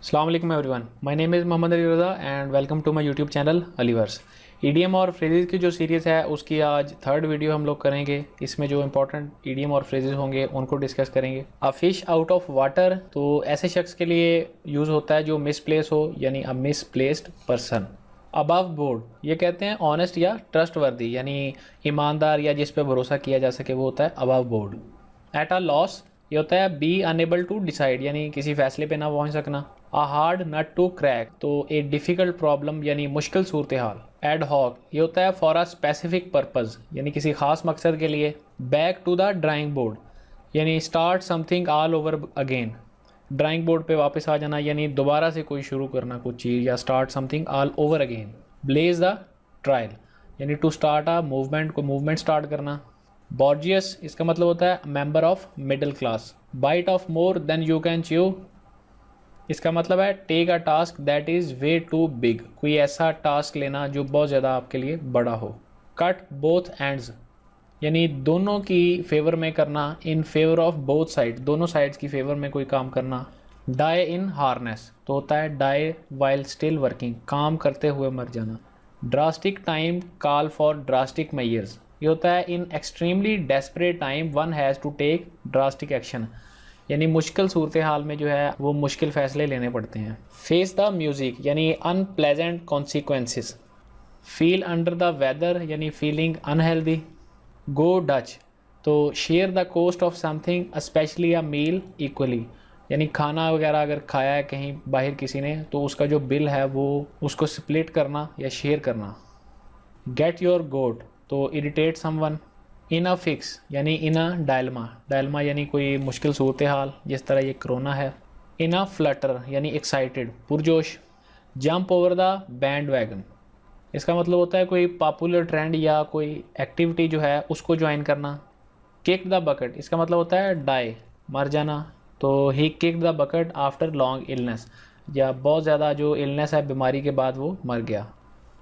अस्सलाम वालेकुम everyone, my name is Mohammad Ali Raza and welcome to my YouTube channel Aliverse. EDM और phrases की जो सीरीज़ है उसकी आज थर्ड वीडियो हम लोग करेंगे। इसमें जो इंपॉर्टेंट ईडीएम और फ्रेजेस होंगे उनको डिस्कस करेंगे। A fish out of water, तो ऐसे शख्स के लिए यूज़ होता है जो मिसप्लेस हो, यानी अ मिसप्लेस्ड पर्सन। अबव बोर्ड, ये कहते हैं ऑनेस्ट या ट्रस्टवर्दी, यानी ईमानदार या जिस पे भरोसा किया जा सके, वो होता है above board. At a loss, ये होता है बी अनेबल टू डिसाइड, यानी किसी फैसले पे ना पहुंच सकना। A hard nut to crack, तो एक डिफ़िकल्ट प्रॉब्लम यानी मुश्किल सूरत हाल। एड हॉक, ये होता है फॉर अ स्पेसिफिक पर्पज़, यानी किसी खास मकसद के लिए। Back to the drawing board, यानी start something all over again. Drawing board पे वापस आ जाना, यानी दोबारा से कोई शुरू करना कुछ चीज़, या start something all over again. Blaze the trial, यानी टू स्टार्ट अ मूवमेंट, को मूवमेंट स्टार्ट करना। बॉर्जियस, इसका मतलब होता है member of middle class. Bite off more than you can chew, इसका मतलब है take a task that is way too big, कोई ऐसा टास्क लेना जो बहुत ज़्यादा आपके लिए बड़ा हो। कट बोथ एंड्स, यानी दोनों की फेवर में करना, in favour of both side, दोनों साइड्स की फेवर में कोई काम करना। डाई इन हार्नेस, तो होता है डाई वाइल स्टिल वर्किंग, काम करते हुए मर जाना। Drastic time call for drastic measures, ये होता है in extremely desperate time one has to take drastic action, यानी मुश्किल सूरत हाल में जो है वो मुश्किल फ़ैसले लेने पड़ते हैं। फेस द म्यूज़िक, यानी unpleasant consequences. Feel under the weather, यानी feeling unhealthy. Go Dutch, to share the cost of something specially a meal equally, यानी खाना वगैरह अगर खाया है कहीं बाहर किसी ने, तो उसका जो बिल है वो उसको स्प्लिट करना या शेयर करना। गेट योर गोट, तो irritate someone. In a fix, यानी इन अ डायलमा, डायलमा यानी कोई मुश्किल सूरत हाल, जिस तरह ये कोरोना है। इन अ फ्लटर, यानी एक्साइटेड, पुरजोश। Jump over the bandwagon, इसका मतलब होता है कोई पॉपुलर ट्रेंड या कोई एक्टिविटी जो है उसको ज्वाइन करना। किक द बकेट, इसका मतलब होता है डाई, मर जाना, तो ही kick the bucket after long illness, या बहुत ज़्यादा जो इलनेस है, बीमारी के बाद वो मर गया।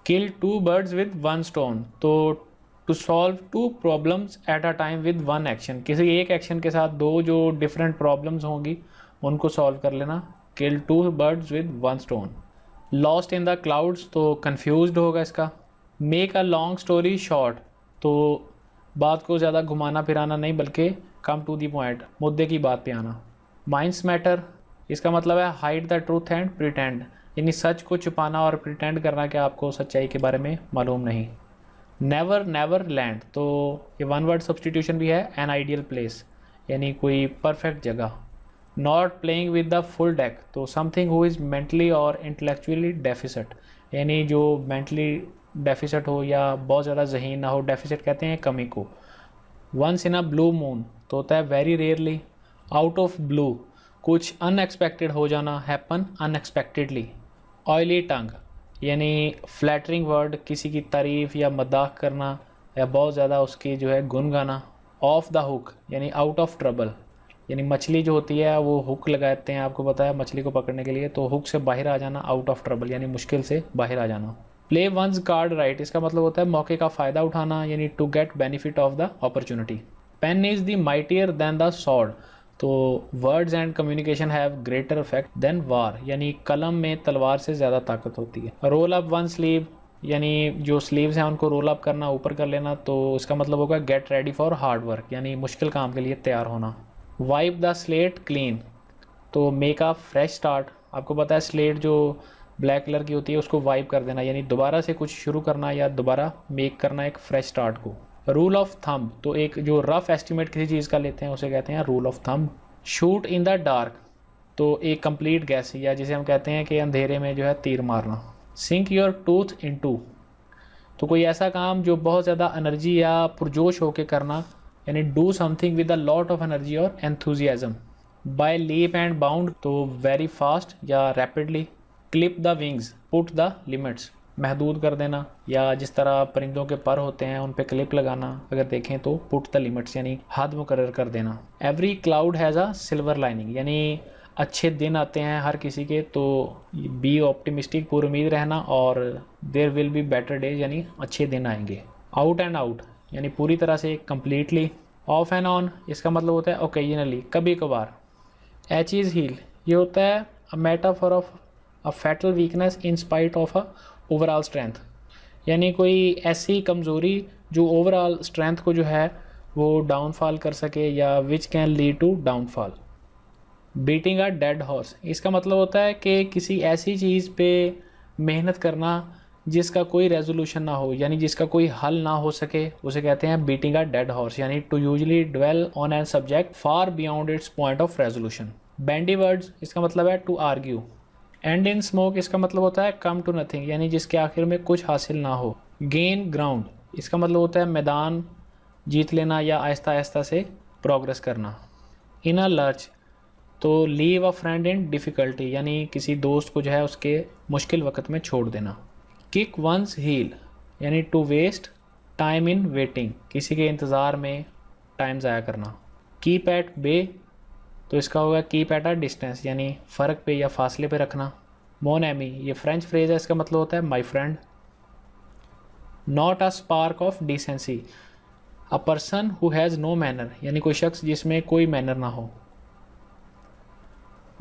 Kill two birds with one stone, तो to solve two problems at a time with one action, किसी एक एक्शन के साथ दो जो डिफरेंट प्रॉब्लम्स होंगी उनको सॉल्व कर लेना। Kill two birds with one stone. Lost in the clouds, तो कन्फ्यूज्ड होगा इसका। Make a long story short, तो बात को ज़्यादा घुमाना फिराना नहीं बल्कि कम टू दी पॉइंट, मुद्दे की बात पे आना। माइंड्स मैटर, इसका मतलब है hide the truth and pretend, यानी सच को छुपाना और प्रिटेंड करना कि आपको सच्चाई के बारे में मालूम नहीं। नेवर नेवर लैंड, तो ये वन वर्ड सब्सटीट्यूशन भी है। एन आइडियल प्लेस, यानी कोई परफेक्ट जगह। Not playing with the full deck, तो समथिंग हु इज़ मेंटली और इंटेलेक्चुअली डेफिसिट, यानी जो मेंटली डेफिसिट हो या बहुत ज़्यादा जहीन ना हो, डेफिसिट कहते हैं कमी को। Once in a blue moon, तो होता है very rarely. Out of blue, कुछ अनएक्सपेक्टेड हो जाना, हैपन अनएक्सपेक्टेडली। ऑयली टंग, यानी फ्लैटरिंग वर्ड, किसी की तारीफ़ या मजाक करना या बहुत ज़्यादा उसकी जो है गुन गाना। ऑफ द हुक, यानी आउट ऑफ ट्रबल, यानी मछली जो होती है वो हुक लगाते हैं, आपको पता है, मछली को पकड़ने के लिए, तो हुक से बाहर आ जाना, आउट ऑफ ट्रबल, यानी मुश्किल से बाहर आ जाना। प्ले वंस कार्ड राइट, इसका मतलब होता है मौके का फ़ायदा उठाना, यानी to get benefit of the opportunity. Pen is the mightier than the sword, तो words and communication have greater effect than war, यानी कलम में तलवार से ज़्यादा ताकत होती है। रोल अप वन स्लीव, यानी जो स्लीव्स हैं उनको रोल अप करना, ऊपर कर लेना, तो इसका मतलब होगा get ready for hard work, यानी मुश्किल काम के लिए तैयार होना। वाइप द स्लेट क्लीन, तो मेक अ फ्रेश स्टार्ट, आपको पता है स्लेट जो ब्लैक कलर की होती है उसको वाइप कर देना, यानी दोबारा से कुछ शुरू करना या दोबारा मेक करना एक फ्रेश स्टार्ट को। रूल ऑफ थंब, तो एक जो रफ एस्टिमेट किसी चीज़ का लेते हैं उसे कहते हैं rule of thumb. Shoot in the dark, तो एक कंप्लीट गैस, या जिसे हम कहते हैं कि अंधेरे में जो है तीर मारना। सिंक योर टूथ इनटू, तो कोई ऐसा काम जो बहुत ज़्यादा एनर्जी या पुरजोश होकर करना, यानी do something with a lot of energy और enthusiasm. By leap and bound, तो वेरी फास्ट या rapidly. Clip the wings, put the limits, महदूद कर देना, या जिस तरह परिंदों के पर होते हैं उन पे क्लिप लगाना, अगर देखें तो पुट द लिमिट्स, यानी हद मुकर्रर कर देना। Every cloud has a silver lining, यानी अच्छे दिन आते हैं हर किसी के, तो बी ऑप्टिमिस्टिक, पूरी उम्मीद रहना, और there will be better days, यानी अच्छे दिन आएंगे। आउट एंड आउट, यानी पूरी तरह से कम्प्लीटली। ऑफ एंड ऑन, इसका मतलब होता है ओकेजनली, कभी कभार। एच इज़ हील, ये होता है a metaphor of a fatal weakness in spite of a overall strength, यानी कोई ऐसी कमज़ोरी जो ओवरऑल स्ट्रेंथ को जो है वो डाउनफॉल कर सके या which can lead to downfall. Beating a dead horse, इसका मतलब होता है कि किसी ऐसी चीज़ पे मेहनत करना जिसका कोई रेजोल्यूशन ना हो, यानी जिसका कोई हल ना हो सके, उसे कहते हैं बीटिंग अ डेड हॉर्स, यानी to usually dwell on an subject far beyond its point of resolution. Bandy words, इसका मतलब है to argue. End in smoke, इसका मतलब होता है कम टू नथिंग, यानी जिसके आखिर में कुछ हासिल ना हो। गेन ग्राउंड, इसका मतलब होता है मैदान जीत लेना या आहिस्ता आहिस्ता से प्रोग्रेस करना। इन अ लर्च, तो leave a friend in difficulty, यानी किसी दोस्त को जो है उसके मुश्किल वक्त में छोड़ देना। किक वंस हील, यानी to waste time in waiting, किसी के इंतज़ार में टाइम ज़ाया करना। कीप एट बे, तो इसका होगा कीप एट अ डिस्टेंस, यानी फ़र्क पे या फासले पे रखना। मोन एमी, ये फ्रेंच फ्रेज़ है, इसका मतलब होता है my friend. Not a spark of decency, a person who has no manner, यानी कोई शख्स जिसमें कोई मैनर ना हो।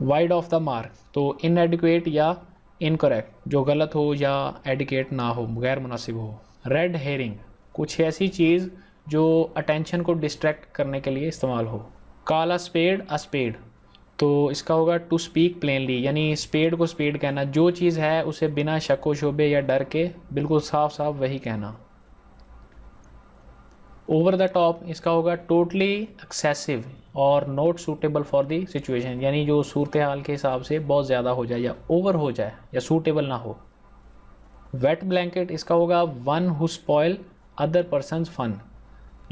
वाइड ऑफ द मार्क, तो इनएडिक्वेट या इनकरेक्ट, जो गलत हो या एडिकेट ना हो, गैर मुनासिब हो। रेड हेरिंग, कुछ ऐसी चीज़ जो अटेंशन को डिस्ट्रैक्ट करने के लिए इस्तेमाल हो। कॉल अ स्पेड, तो इसका होगा टू स्पीक प्लेनली, यानी स्पेड को स्पेड कहना, जो चीज़ है उसे बिना शक व शुबे या डर के बिल्कुल साफ साफ वही कहना। ओवर द टॉप, इसका होगा टोटली एक्सेसिव और not suitable for the situation, यानी जो सूरत हाल के हिसाब से बहुत ज़्यादा हो जाए या ओवर हो जाए या सूटेबल ना हो। वेट ब्लैंकेट, इसका होगा one who spoil other persons fun,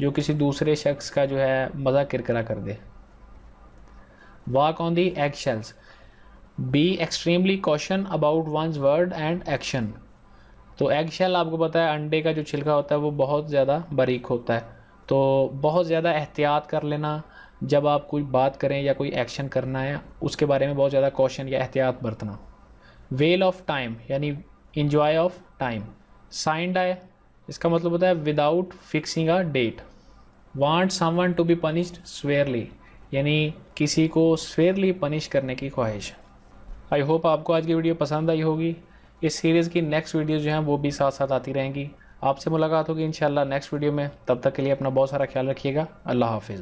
जो किसी दूसरे शख्स का जो है मज़ा किरकिरा कर दे। Walk on the egg shells, be extremely caution about one's word and action, तो एग शेल आपको पता है अंडे का जो छिलका होता है वो बहुत ज़्यादा बारीक होता है, तो बहुत ज़्यादा एहतियात कर लेना जब आप कोई बात करें या कोई एक्शन करना है उसके बारे में बहुत ज़्यादा कॉशन या एहतियात बरतना। वेल ऑफ टाइम, यानी enjoy of time. Sine die, इसका मतलब होता है without fixing a date. Want someone to be punished severely, यानी किसी को स्वेयरली पनिश करने की ख्वाहिश। आई होप आपको आज की वीडियो पसंद आई होगी। इस सीरीज़ की नेक्स्ट वीडियो जो हैं वो भी साथ साथ आती रहेंगी। आपसे मुलाकात होगी इंशाल्लाह नेक्स्ट वीडियो में। तब तक के लिए अपना बहुत सारा ख्याल रखिएगा। अल्लाह हाफिज़।